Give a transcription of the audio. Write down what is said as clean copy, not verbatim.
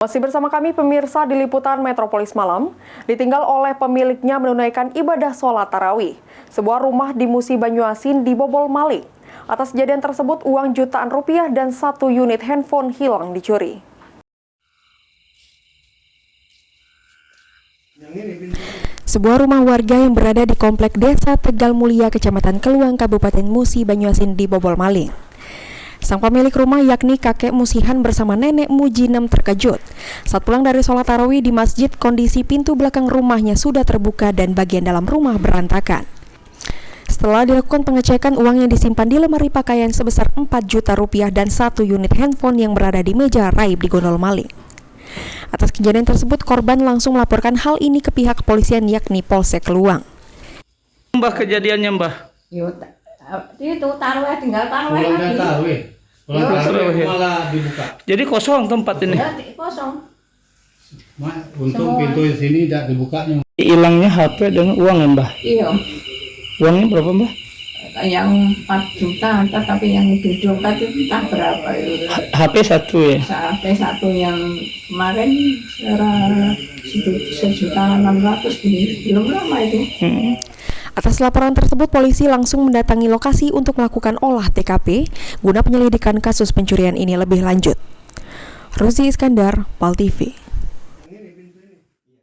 Masih bersama kami pemirsa di Liputan Metropolis Malam, ditinggal oleh pemiliknya menunaikan ibadah sholat tarawih. Sebuah rumah di Musi Banyuasin dibobol maling. Atas kejadian tersebut, uang jutaan rupiah dan 1 unit handphone hilang dicuri. Sebuah rumah warga yang berada di komplek Desa Tegal Mulia, Kecamatan Keluang, Kabupaten Musi Banyuasin dibobol maling. Sang pemilik rumah yakni kakek Musihan bersama nenek Mujinem terkejut. Saat pulang dari sholat tarawih di masjid, kondisi pintu belakang rumahnya sudah terbuka dan bagian dalam rumah berantakan. Setelah dilakukan pengecekan, uang yang disimpan di lemari pakaian sebesar 4 juta rupiah dan 1 unit handphone yang berada di meja raib digondol maling. Atas kejadian tersebut, korban langsung melaporkan hal ini ke pihak kepolisian yakni Polsek Keluang. Mbah, kejadiannya Mbah? Itu taruh tinggal taruh lagi. Malah dibuka. Jadi kosong tempat ini. Ya, kosong. Untung pintu di sini tidak dibukanya. Hilangnya HP dan uang ya Mbah? Iya. Uangnya berapa Mbah? Yang 4 juta, tapi yang di dompet itu entah berapa itu. HP satu ya? HP satu yang kemarin Rp1.600.000 belum lama itu. Atas laporan tersebut, polisi langsung mendatangi lokasi untuk melakukan olah TKP guna penyelidikan kasus pencurian ini lebih lanjut. Ruzi Iskandar, PAL TV.